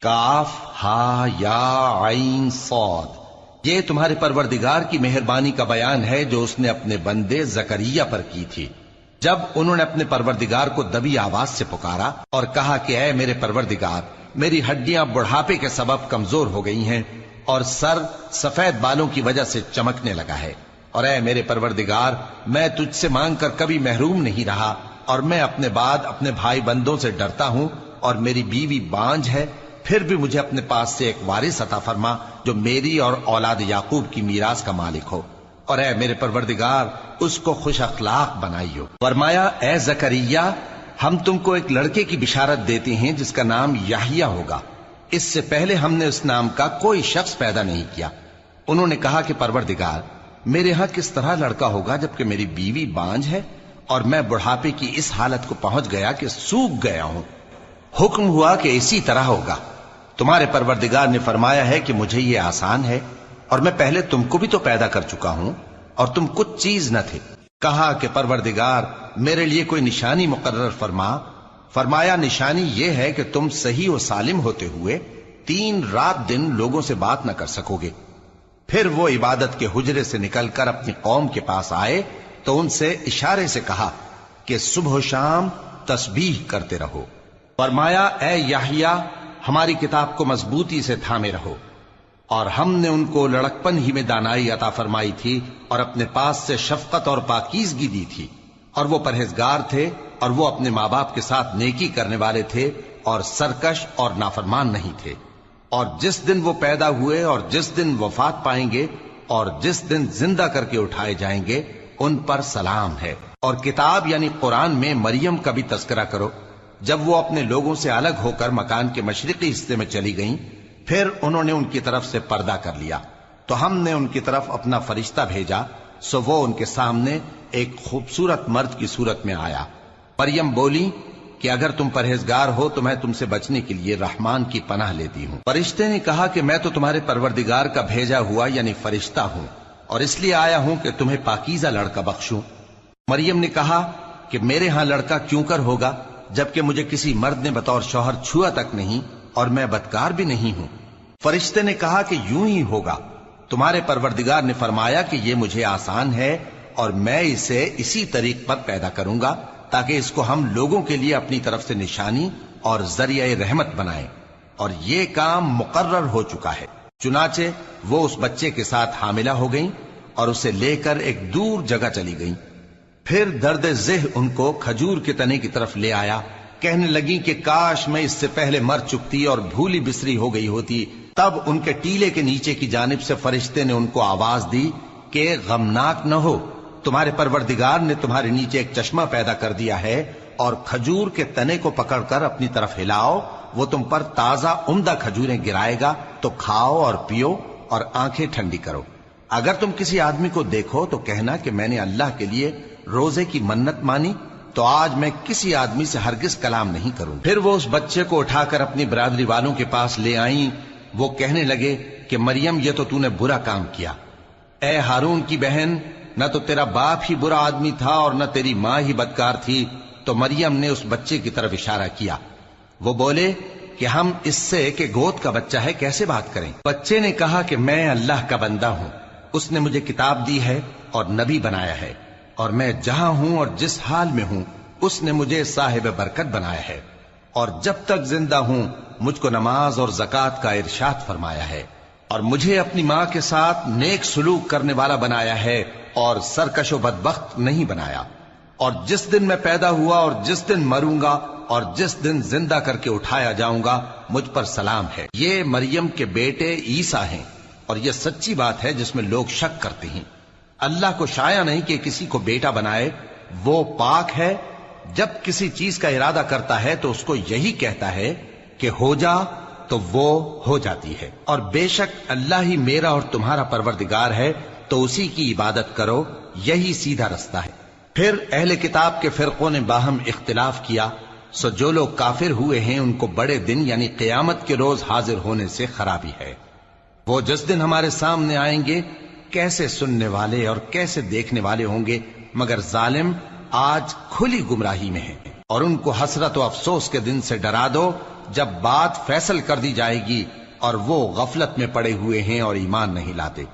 کاف ہا یا عین صاد، یہ تمہارے پروردگار کی مہربانی کا بیان ہے جو اس نے اپنے بندے زکریا پر کی تھی، جب انہوں نے اپنے پروردگار کو دبی آواز سے پکارا اور کہا کہ اے میرے پروردگار، میری ہڈیاں بڑھاپے کے سبب کمزور ہو گئی ہیں اور سر سفید بالوں کی وجہ سے چمکنے لگا ہے، اور اے میرے پروردگار، میں تجھ سے مانگ کر کبھی محروم نہیں رہا، اور میں اپنے بعد اپنے بھائی بندوں سے ڈرتا ہوں، اور میری بیوی بانجھ ہے، پھر بھی مجھے اپنے پاس سے ایک وارث عطا فرما جو میری اور اولاد یعقوب کی میراث کا مالک ہو، اور اے میرے پروردگار اس کو خوش اخلاق بنائیو۔ فرمایا اے زکریا، ہم تم کو ایک لڑکے کی بشارت دیتے ہیں جس کا نام یحییٰ ہوگا، اس سے پہلے ہم نے اس نام کا کوئی شخص پیدا نہیں کیا۔ انہوں نے کہا کہ پروردگار، میرے ہاں کس طرح لڑکا ہوگا جبکہ میری بیوی بانجھ ہے اور میں بڑھاپے کی اس حالت کو پہنچ گیا کہ سوکھ گیا ہوں۔ حکم ہوا کہ اسی طرح ہوگا۔ تمہارے پروردگار نے فرمایا ہے کہ مجھے یہ آسان ہے، اور میں پہلے تم کو بھی تو پیدا کر چکا ہوں اور تم کچھ چیز نہ تھے۔ کہا کہ پروردگار میرے لیے کوئی نشانی مقرر فرما۔ فرمایا نشانی یہ ہے کہ تم صحیح و سالم ہوتے ہوئے 3 رات دن لوگوں سے بات نہ کر سکو گے۔ پھر وہ عبادت کے حجرے سے نکل کر اپنی قوم کے پاس آئے تو ان سے اشارے سے کہا کہ صبح و شام تسبیح کرتے رہو۔ فرمایا اے یحییٰ، ہماری کتاب کو مضبوطی سے تھامے رہو، اور ہم نے ان کو لڑکپن ہی میں دانائی عطا فرمائی تھی اور اپنے پاس سے شفقت اور پاکیزگی دی تھی، اور وہ پرہیزگار تھے، اور وہ اپنے ماں باپ کے ساتھ نیکی کرنے والے تھے اور سرکش اور نافرمان نہیں تھے۔ اور جس دن وہ پیدا ہوئے اور جس دن وفات پائیں گے اور جس دن زندہ کر کے اٹھائے جائیں گے ان پر سلام ہے۔ اور کتاب یعنی قرآن میں مریم کا بھی تذکرہ کرو، جب وہ اپنے لوگوں سے الگ ہو کر مکان کے مشرقی حصے میں چلی گئیں، پھر انہوں نے ان کی طرف سے پردہ کر لیا، تو ہم نے ان کی طرف اپنا فرشتہ بھیجا، سو وہ ان کے سامنے ایک خوبصورت مرد کی صورت میں آیا۔ مریم بولی کہ اگر تم پرہیزگار ہو تو میں تم سے بچنے کے لیے رحمان کی پناہ لیتی ہوں۔ فرشتے نے کہا کہ میں تو تمہارے پروردگار کا بھیجا ہوا یعنی فرشتہ ہوں، اور اس لیے آیا ہوں کہ تمہیں پاکیزہ لڑکا بخشوں۔ مریم نے کہا کہ میرے ہاں لڑکا کیوں کر ہوگا جبکہ مجھے کسی مرد نے بطور شوہر چھوا تک نہیں اور میں بدکار بھی نہیں ہوں۔ فرشتے نے کہا کہ یوں ہی ہوگا۔ تمہارے پروردگار نے فرمایا کہ یہ مجھے آسان ہے اور میں اسے اسی طریق پر پیدا کروں گا تاکہ اس کو ہم لوگوں کے لیے اپنی طرف سے نشانی اور ذریعہ رحمت بنائیں، اور یہ کام مقرر ہو چکا ہے۔ چنانچہ وہ اس بچے کے ساتھ حاملہ ہو گئیں اور اسے لے کر ایک دور جگہ چلی گئیں۔ پھر درد ذہ ان کو کھجور کے تنے کی طرف لے آیا، کہنے لگی کہ کاش میں اس سے پہلے مر چکتی اور بھولی بسری ہو گئی ہوتی۔ تب ان کے ٹیلے کے نیچے کی جانب سے فرشتے نے ان کو آواز دی کہ غمناک نہ ہو، تمہارے پروردگار نے تمہارے نیچے ایک چشمہ پیدا کر دیا ہے، اور کھجور کے تنے کو پکڑ کر اپنی طرف ہلاؤ، وہ تم پر تازہ عمدہ کھجوریں گرائے گا، تو کھاؤ اور پیو اور آنکھیں ٹھنڈی کرو۔ اگر تم کسی آدمی کو دیکھو تو کہنا کہ میں نے اللہ کے لیے روزے کی منت مانی، تو آج میں کسی آدمی سے ہرگز کلام نہیں کروں۔ پھر وہ اس بچے کو اٹھا کر اپنی برادری والوں کے پاس لے آئیں۔ وہ کہنے لگے کہ مریم یہ تو نے برا کام کیا۔ اے ہارون کی بہن، نہ تو تیرا باپ ہی برا آدمی تھا اور نہ تیری ماں ہی بدکار تھی۔ تو مریم نے اس بچے کی طرف اشارہ کیا۔ وہ بولے کہ ہم اس سے کہ گود کا بچہ ہے کیسے بات کریں؟ بچے نے کہا کہ میں اللہ کا بندہ ہوں، اس نے مجھے کتاب دی ہے اور نبی بنایا ہے، اور میں جہاں ہوں اور جس حال میں ہوں اس نے مجھے صاحب برکت بنایا ہے، اور جب تک زندہ ہوں مجھ کو نماز اور زکوٰۃ کا ارشاد فرمایا ہے، اور مجھے اپنی ماں کے ساتھ نیک سلوک کرنے والا بنایا ہے اور سرکش و بدبخت نہیں بنایا، اور جس دن میں پیدا ہوا اور جس دن مروں گا اور جس دن زندہ کر کے اٹھایا جاؤں گا مجھ پر سلام ہے۔ یہ مریم کے بیٹے عیسیٰ ہیں، اور یہ سچی بات ہے جس میں لوگ شک کرتے ہیں۔ اللہ کو شایع نہیں کہ کسی کو بیٹا بنائے، وہ پاک ہے، جب کسی چیز کا ارادہ کرتا ہے تو اس کو یہی کہتا ہے کہ ہو جا تو وہ ہو جاتی ہے، اور بے شک اللہ ہی میرا اور تمہارا پروردگار ہے، تو اسی کی عبادت کرو، یہی سیدھا رستہ ہے۔ پھر اہل کتاب کے فرقوں نے باہم اختلاف کیا، سو جو لوگ کافر ہوئے ہیں ان کو بڑے دن یعنی قیامت کے روز حاضر ہونے سے خرابی ہے۔ وہ جس دن ہمارے سامنے آئیں گے کیسے سننے والے اور کیسے دیکھنے والے ہوں گے، مگر ظالم آج کھلی گمراہی میں ہیں۔ اور ان کو حسرت و افسوس کے دن سے ڈرا دو جب بات فیصل کر دی جائے گی اور وہ غفلت میں پڑے ہوئے ہیں اور ایمان نہیں لاتے۔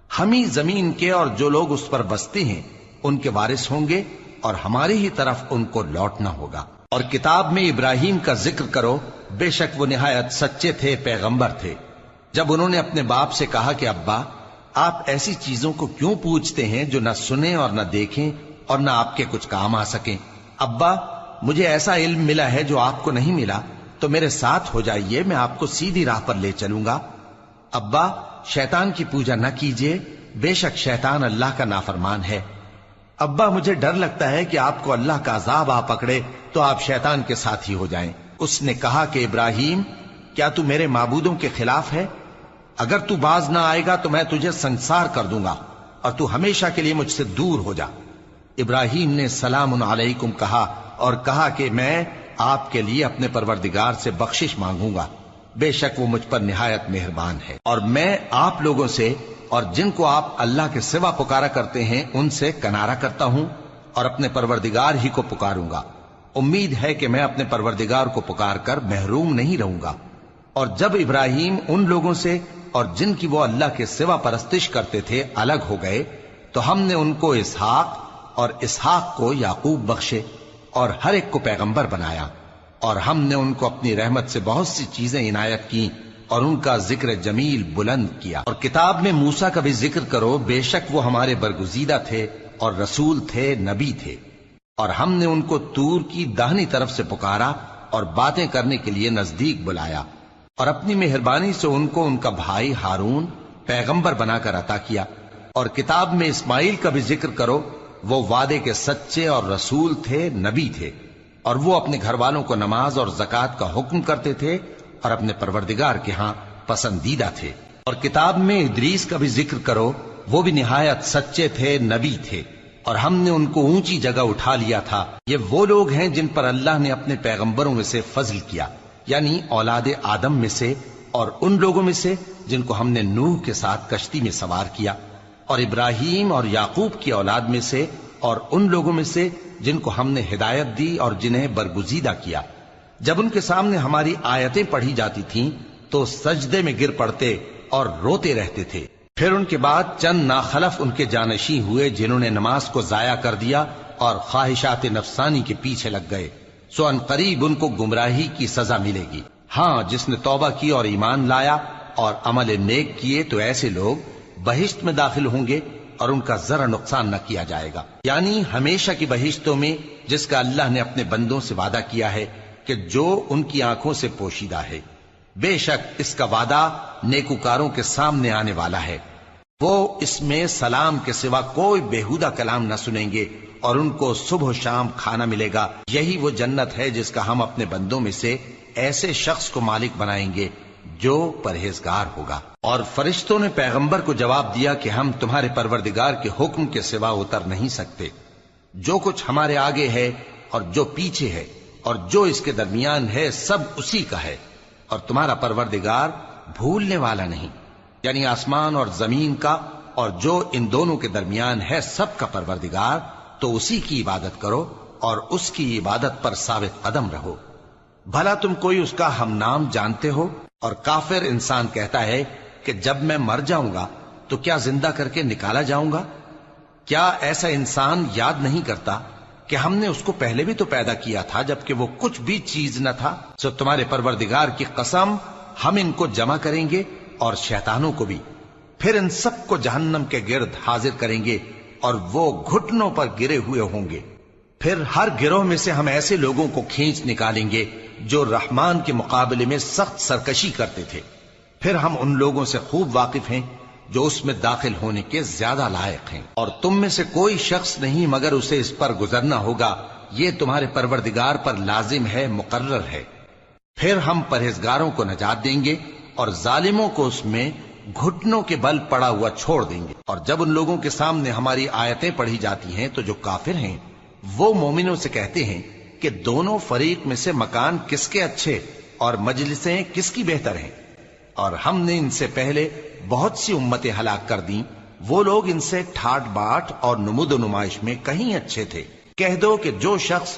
ہم ہی زمین کے اور جو لوگ اس پر بستے ہیں ان کے وارث ہوں گے اور ہماری ہی طرف ان کو لوٹنا ہوگا۔ اور کتاب میں ابراہیم کا ذکر کرو، بے شک وہ نہایت سچے تھے، پیغمبر تھے۔ جب انہوں نے اپنے باپ سے کہا کہ ابا، آپ ایسی چیزوں کو کیوں پوچھتے ہیں جو نہ سنیں اور نہ دیکھیں اور نہ آپ کے کچھ کام آ سکیں؟ ابا، مجھے ایسا علم ملا ہے جو آپ کو نہیں ملا، تو میرے ساتھ ہو جائیے، میں آپ کو سیدھی راہ پر لے چلوں گا۔ ابا، شیطان کی پوجا نہ کیجیے، بے شک شیطان اللہ کا نافرمان ہے۔ ابا، مجھے ڈر لگتا ہے کہ آپ کو اللہ کا عذاب آ پکڑے تو آپ شیطان کے ساتھی ہو جائیں۔ اس نے کہا کہ ابراہیم، کیا تو میرے معبودوں کے خلاف ہے؟ اگر تو باز نہ آئے گا تو میں تجھے سنسار کر دوں گا اور تو ہمیشہ کے لیے مجھ سے دور ہو جا۔ ابراہیم نے سلام علیکم کہا اور کہا کہ میں آپ کے لیے اپنے پروردگار سے بخشش مانگوں گا، بے شک وہ مجھ پر نہایت مہربان ہے، اور میں آپ لوگوں سے اور جن کو آپ اللہ کے سوا پکارا کرتے ہیں ان سے کنارہ کرتا ہوں اور اپنے پروردگار ہی کو پکاروں گا۔ امید ہے کہ میں اپنے پروردگار کو پکار کر محروم نہیں رہوں گا۔ اور جب ابراہیم ان لوگوں سے اور جن کی وہ اللہ کے سوا پرستش کرتے تھے الگ ہو گئے تو ہم نے ان کو اسحاق اور اسحاق کو یعقوب بخشے اور ہر ایک کو پیغمبر بنایا، اور ہم نے ان کو اپنی رحمت سے بہت سی چیزیں عنایت کی اور ان کا ذکر جمیل بلند کیا۔ اور کتاب میں موسیٰ کا بھی ذکر کرو، بے شک وہ ہمارے برگزیدہ تھے اور رسول تھے، نبی تھے، اور ہم نے ان کو طور کی داہنی طرف سے پکارا اور باتیں کرنے کے لیے نزدیک بلایا، اور اپنی مہربانی سے ان کو ان کا بھائی ہارون پیغمبر بنا کر عطا کیا۔ اور کتاب میں اسماعیل کا بھی ذکر کرو، وہ وعدے کے سچے اور رسول تھے، نبی تھے، اور وہ اپنے گھر والوں کو نماز اور زکوٰۃ کا حکم کرتے تھے اور اپنے پروردگار کے ہاں پسندیدہ تھے۔ اور کتاب میں ادریس کا بھی ذکر کرو، وہ بھی نہایت سچے تھے، نبی تھے، اور ہم نے ان کو اونچی جگہ اٹھا لیا تھا۔ یہ وہ لوگ ہیں جن پر اللہ نے اپنے پیغمبروں میں سے فضل کیا، یعنی اولاد آدم میں سے، اور ان لوگوں میں سے جن کو ہم نے نوح کے ساتھ کشتی میں سوار کیا، اور ابراہیم اور یعقوب کی اولاد میں سے، اور ان لوگوں میں سے جن کو ہم نے ہدایت دی اور جنہیں برگزیدہ کیا۔ جب ان کے سامنے ہماری آیتیں پڑھی جاتی تھیں تو سجدے میں گر پڑتے اور روتے رہتے تھے۔ پھر ان کے بعد چند ناخلف ان کے جانشین ہوئے جنہوں نے نماز کو ضائع کر دیا اور خواہشات نفسانی کے پیچھے لگ گئے، سو ان قریب ان کو گمراہی کی سزا ملے گی۔ ہاں، جس نے توبہ کی اور ایمان لایا اور عمل نیک کیے تو ایسے لوگ بہشت میں داخل ہوں گے اور ان کا ذرا نقصان نہ کیا جائے گا، یعنی ہمیشہ کی بہشتوں میں جس کا اللہ نے اپنے بندوں سے وعدہ کیا ہے کہ جو ان کی آنکھوں سے پوشیدہ ہے۔ بے شک اس کا وعدہ نیکوکاروں کے سامنے آنے والا ہے، وہ اس میں سلام کے سوا کوئی بیہودہ کلام نہ سنیں گے اور ان کو صبح و شام کھانا ملے گا۔ یہی وہ جنت ہے جس کا ہم اپنے بندوں میں سے ایسے شخص کو مالک بنائیں گے جو پرہیزگار ہوگا۔ اور فرشتوں نے پیغمبر کو جواب دیا کہ ہم تمہارے پروردگار کے حکم کے سوا اتر نہیں سکتے، جو کچھ ہمارے آگے ہے اور جو پیچھے ہے اور جو اس کے درمیان ہے سب اسی کا ہے، اور تمہارا پروردگار بھولنے والا نہیں، یعنی آسمان اور زمین کا اور جو ان دونوں کے درمیان ہے سب کا پروردگار، تو اسی کی عبادت کرو اور اس کی عبادت پر ثابت قدم رہو۔ بھلا تم کوئی اس کا ہم نام جانتے ہو؟ اور کافر انسان کہتا ہے کہ جب میں مر جاؤں گا تو کیا زندہ کر کے نکالا جاؤں گا؟ کیا ایسا انسان یاد نہیں کرتا کہ ہم نے اس کو پہلے بھی تو پیدا کیا تھا جبکہ وہ کچھ بھی چیز نہ تھا؟ سو تمہارے پروردگار کی قسم، ہم ان کو جمع کریں گے اور شیطانوں کو بھی، پھر ان سب کو جہنم کے گرد حاضر کریں گے اور وہ گھٹنوں پر گرے ہوئے ہوں گے۔ پھر ہر گروہ میں سے ہم ایسے لوگوں کو کھینچ نکالیں گے جو رحمان کے مقابلے میں سخت سرکشی کرتے تھے، پھر ہم ان لوگوں سے خوب واقف ہیں جو اس میں داخل ہونے کے زیادہ لائق ہیں، اور تم میں سے کوئی شخص نہیں مگر اسے اس پر گزرنا ہوگا، یہ تمہارے پروردگار پر لازم ہے، مقرر ہے۔ پھر ہم پرہیزگاروں کو نجات دیں گے اور ظالموں کو اس میں گھٹنوں کے بل پڑا ہوا چھوڑ دیں گے۔ اور جب ان لوگوں کے سامنے ہماری آیتیں پڑھی جاتی ہیں تو جو کافر ہیں وہ مومنوں سے کہتے ہیں کہ دونوں فریق میں سے مکان کس کے اچھے اور مجلسیں کس کی بہتر ہیں، اور ہم نے ان سے پہلے بہت سی امتیں ہلاک کر دیں، وہ لوگ ان سے ٹھاٹ باٹ اور نمود و نمائش میں کہیں اچھے تھے۔ کہہ دو کہ جو شخص